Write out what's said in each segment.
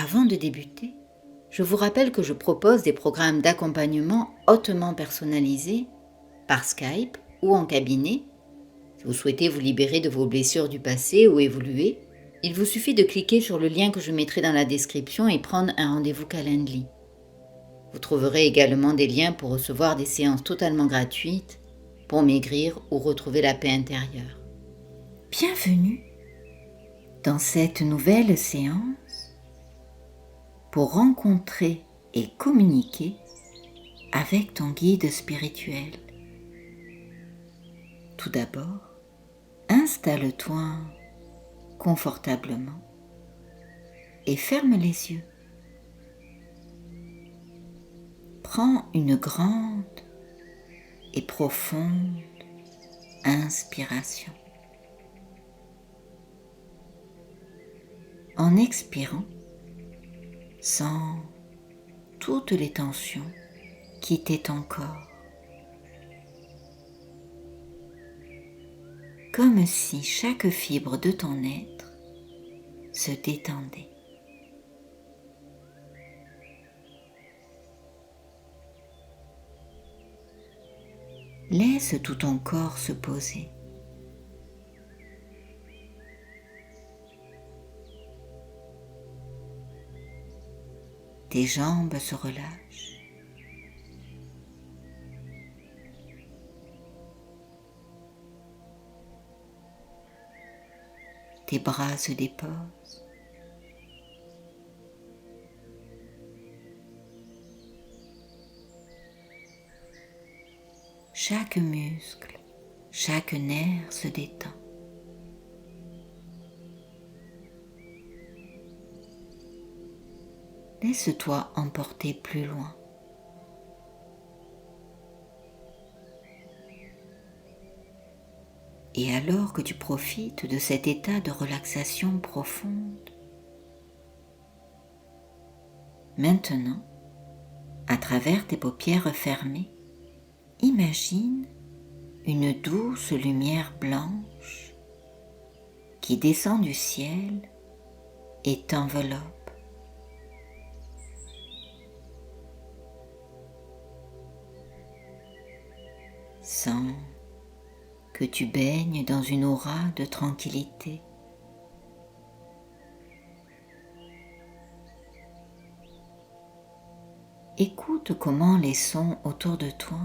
Avant de débuter, je vous rappelle que je propose des programmes d'accompagnement hautement personnalisés par Skype ou en cabinet. Si vous souhaitez vous libérer de vos blessures du passé ou évoluer, il vous suffit de cliquer sur le lien que je mettrai dans la description et prendre un rendez-vous Calendly. Vous trouverez également des liens pour recevoir des séances totalement gratuites, pour maigrir ou retrouver la paix intérieure. Bienvenue dans cette nouvelle séance pour rencontrer et communiquer avec ton guide spirituel. Tout d'abord, installe-toi confortablement et ferme les yeux. Prends une grande et profonde inspiration. En expirant, sens toutes les tensions quitter ton corps, comme si chaque fibre de ton être se détendait. Laisse tout ton corps se poser. Tes jambes se relâchent. Tes bras se déposent. Chaque muscle, chaque nerf se détend. Laisse-toi emporter plus loin. Et alors que tu profites de cet état de relaxation profonde, maintenant, à travers tes paupières fermées, imagine une douce lumière blanche qui descend du ciel et t'enveloppe. Sens que tu baignes dans une aura de tranquillité. Écoute comment les sons autour de toi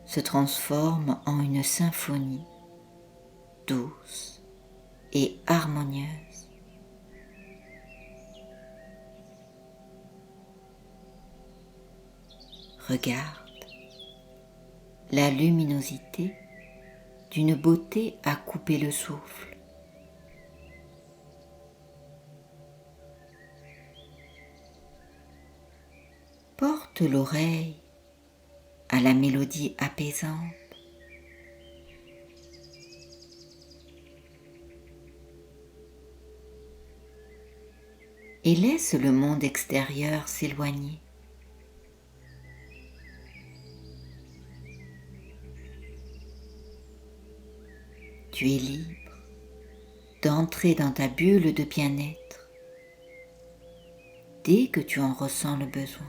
se transforment en une symphonie douce et harmonieuse. Regarde la luminosité d'une beauté à couper le souffle. Porte l'oreille à la mélodie apaisante. Et laisse le monde extérieur s'éloigner. Tu es libre d'entrer dans ta bulle de bien-être dès que tu en ressens le besoin.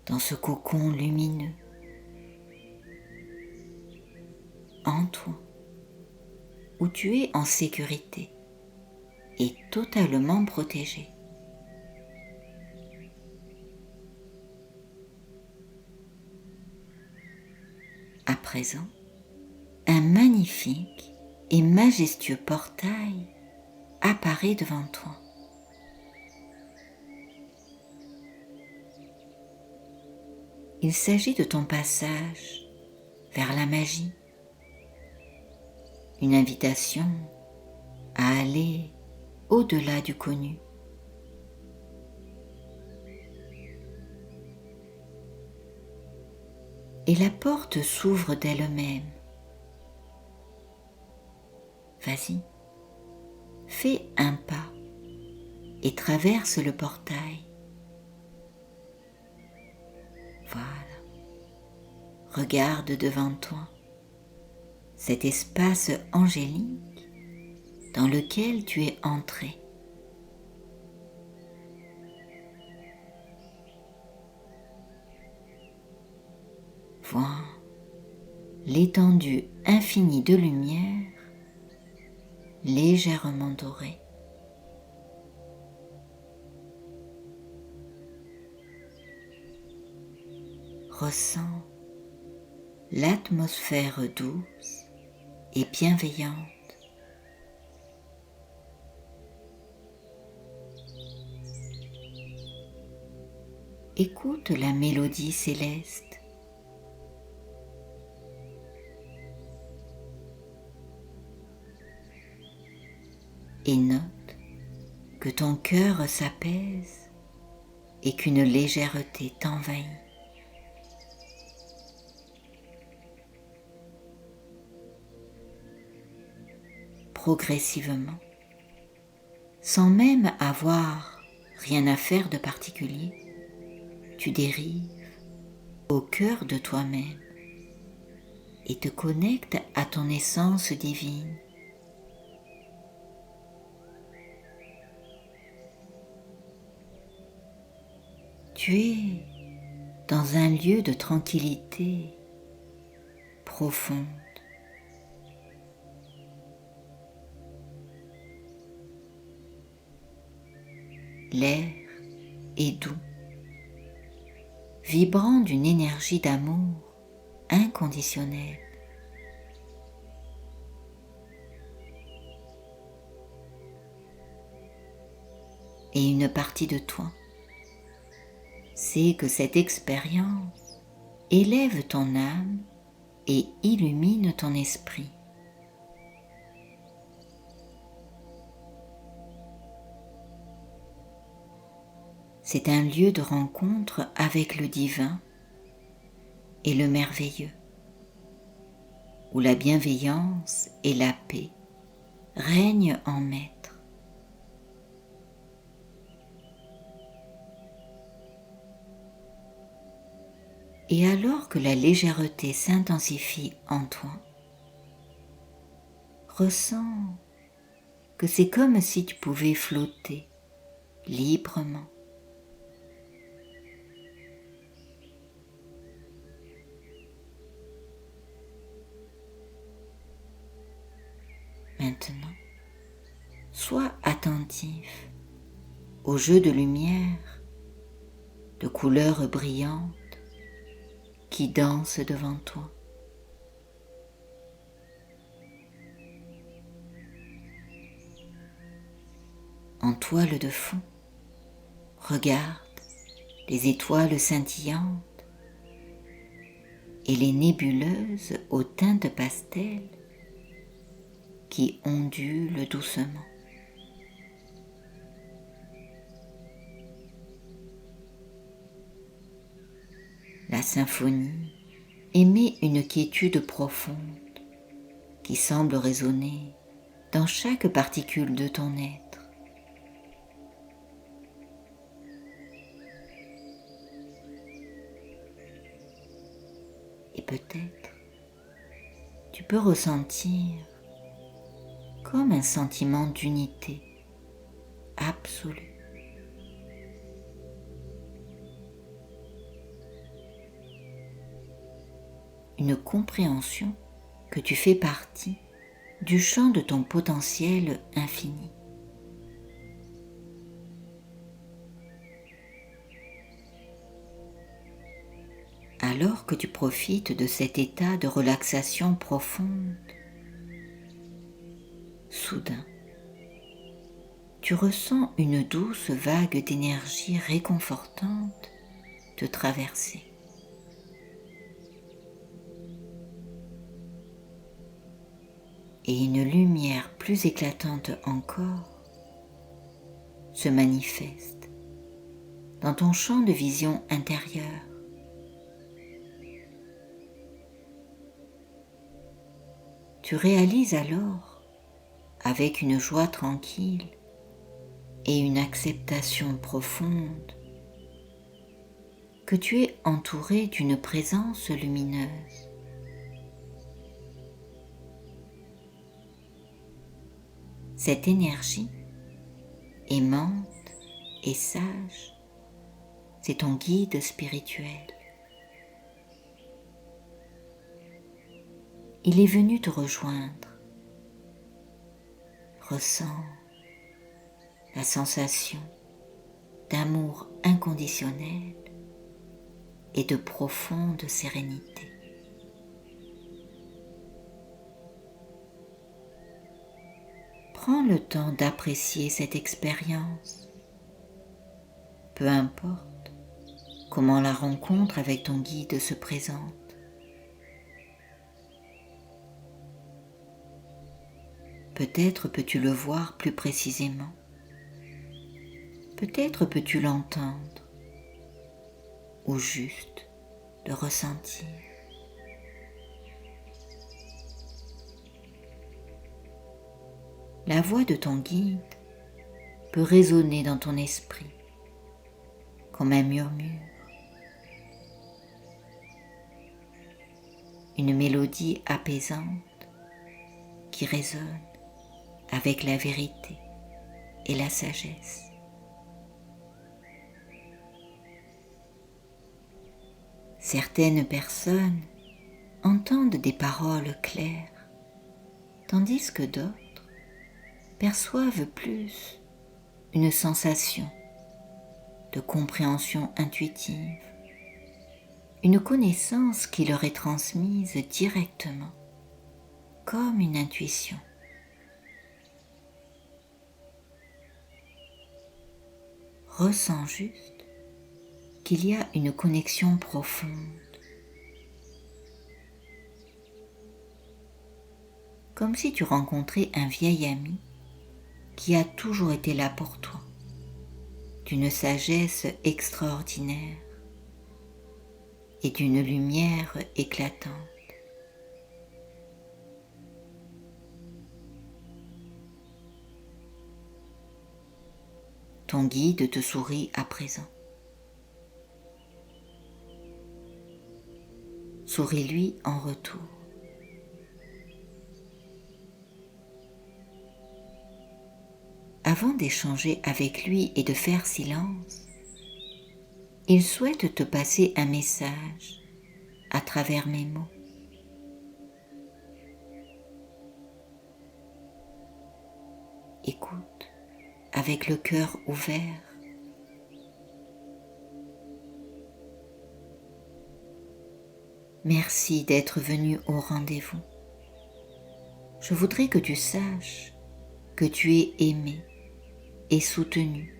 Dans ce cocon lumineux, en toi, où tu es en sécurité et totalement protégé. À présent, un magnifique et majestueux portail apparaît devant toi. Il s'agit de ton passage vers la magie, une invitation à aller au-delà du connu. Et la porte s'ouvre d'elle-même. Vas-y, fais un pas et traverse le portail. Voilà, regarde devant toi cet espace angélique dans lequel tu es entré. Vois l'étendue infinie de lumière légèrement dorée. Ressens l'atmosphère douce et bienveillante. Écoute la mélodie céleste. Et note que ton cœur s'apaise et qu'une légèreté t'envahit. Progressivement, sans même avoir rien à faire de particulier, tu dérives au cœur de toi-même et te connectes à ton essence divine. Tu es dans un lieu de tranquillité profonde. L'air est doux, vibrant d'une énergie d'amour inconditionnel. Et une partie de toi sait que cette expérience élève ton âme et illumine ton esprit. C'est un lieu de rencontre avec le divin et le merveilleux, où la bienveillance et la paix règnent en maître. Et alors que la légèreté s'intensifie en toi, ressens que c'est comme si tu pouvais flotter librement. Maintenant, sois attentif au jeu de lumière, de couleurs brillantes qui dansent devant toi. En toile de fond, regarde les étoiles scintillantes et les nébuleuses aux teintes pastel qui ondulent doucement. La symphonie émet une quiétude profonde qui semble résonner dans chaque particule de ton être. Et peut-être tu peux ressentir comme un sentiment d'unité absolue. Une compréhension que tu fais partie du champ de ton potentiel infini. Alors que tu profites de cet état de relaxation profonde, soudain, tu ressens une douce vague d'énergie réconfortante te traverser. Et une lumière plus éclatante encore se manifeste dans ton champ de vision intérieur. Tu réalises alors, avec une joie tranquille et une acceptation profonde, que tu es entouré d'une présence lumineuse. Cette énergie, aimante et sage, c'est ton guide spirituel. Il est venu te rejoindre. Ressens la sensation d'amour inconditionnel et de profonde sérénité. Prends le temps d'apprécier cette expérience. Peu importe comment la rencontre avec ton guide se présente. Peut-être peux-tu le voir plus précisément. Peut-être peux-tu l'entendre ou juste le ressentir. La voix de ton guide peut résonner dans ton esprit comme un murmure, une mélodie apaisante qui résonne avec la vérité et la sagesse. Certaines personnes entendent des paroles claires, tandis que d'autres perçoivent plus une sensation de compréhension intuitive, une connaissance qui leur est transmise directement, comme une intuition. Ressens juste qu'il y a une connexion profonde. Comme si tu rencontrais un vieil ami qui a toujours été là pour toi, d'une sagesse extraordinaire et d'une lumière éclatante. Ton guide te sourit à présent. Souris-lui en retour. Avant d'échanger avec lui et de faire silence, il souhaite te passer un message à travers mes mots. Écoute avec le cœur ouvert. Merci d'être venu au rendez-vous. Je voudrais que tu saches que tu es aimé et soutenu,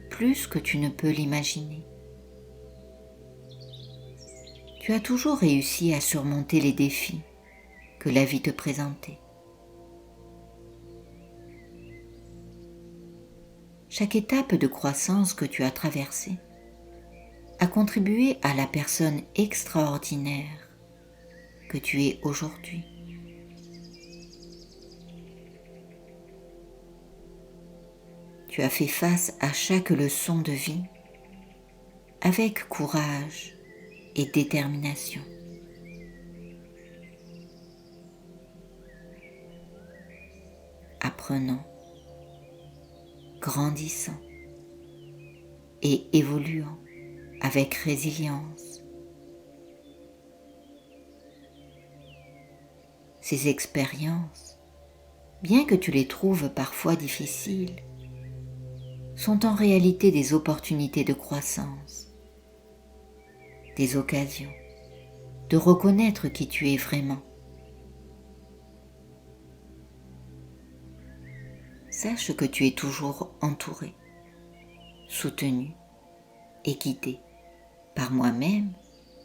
plus que tu ne peux l'imaginer. Tu as toujours réussi à surmonter les défis que la vie te présentait. Chaque étape de croissance que tu as traversée a contribué à la personne extraordinaire que tu es aujourd'hui. Tu as fait face à chaque leçon de vie avec courage et détermination. Apprenant, grandissant et évoluant avec résilience. Ces expériences, bien que tu les trouves parfois difficiles, sont en réalité des opportunités de croissance, des occasions de reconnaître qui tu es vraiment. Sache que tu es toujours entouré, soutenu et guidé par moi-même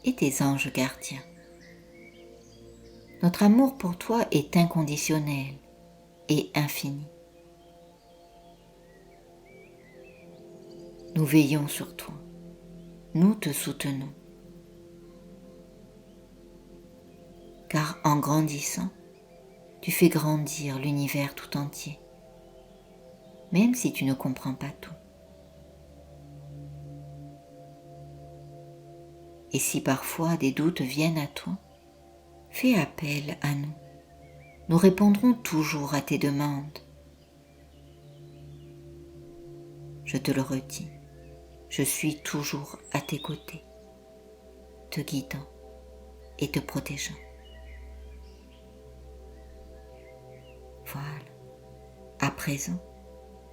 et tes anges gardiens. Notre amour pour toi est inconditionnel et infini. Nous veillons sur toi, nous te soutenons. Car en grandissant, tu fais grandir l'univers tout entier, même si tu ne comprends pas tout. Et si parfois des doutes viennent à toi, fais appel à nous. Nous répondrons toujours à tes demandes je te le redis, je suis toujours à tes côtés, te guidant et te protégeant. Voilà. À présent,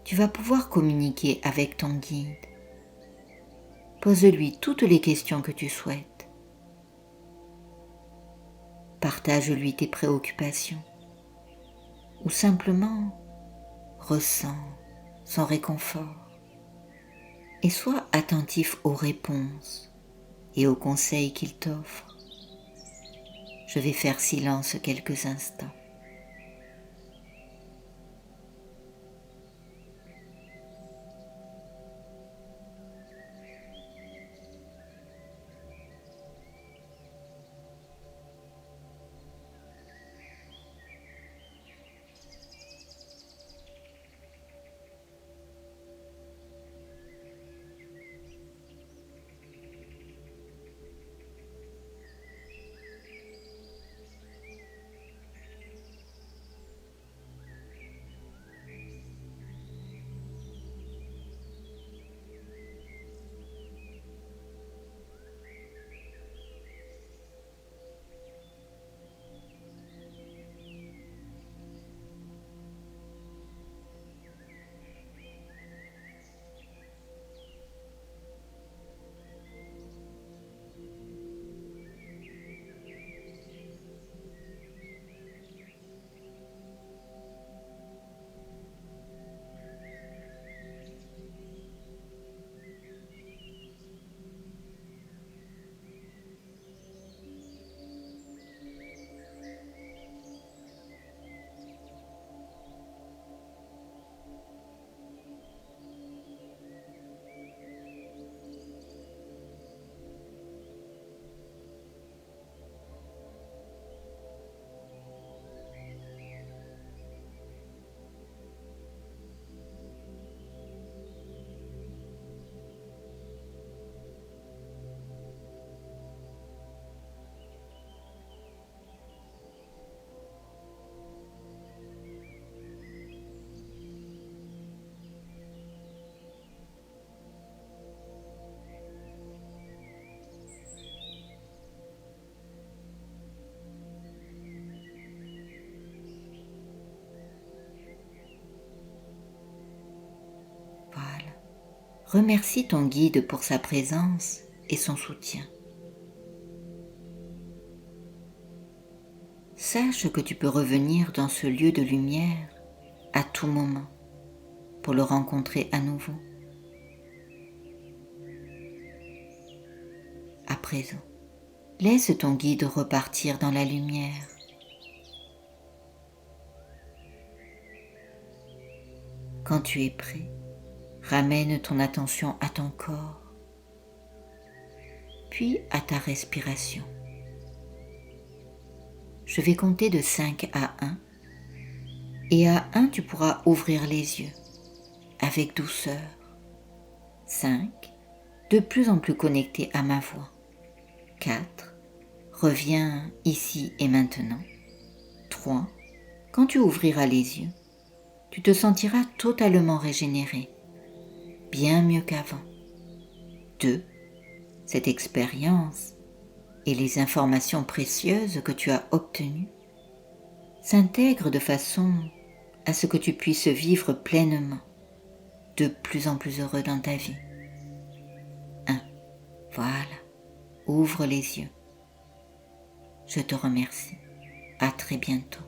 tu vas pouvoir communiquer avec ton guide. Pose-lui toutes les questions que tu souhaites. Partage-lui tes préoccupations ou simplement ressens son réconfort et sois attentif aux réponses et aux conseils qu'il t'offre. Je vais faire silence quelques instants. Voilà. Remercie ton guide pour sa présence et son soutien. Sache que tu peux revenir dans ce lieu de lumière à tout moment pour le rencontrer à nouveau. À présent, laisse ton guide repartir dans la lumière. Quand tu es prêt, ramène ton attention à ton corps, puis à ta respiration. Je vais compter de 5 à 1, et à 1 tu pourras ouvrir les yeux avec douceur. 5, de plus en plus connecté à ma voix. 4, reviens ici et maintenant. 3, quand tu ouvriras les yeux, tu te sentiras totalement régénéré, bien mieux qu'avant. 2, cette expérience et les informations précieuses que tu as obtenues s'intègrent de façon à ce que tu puisses vivre pleinement, de plus en plus heureux dans ta vie. 1, voilà, ouvre les yeux. Je te remercie. À très bientôt.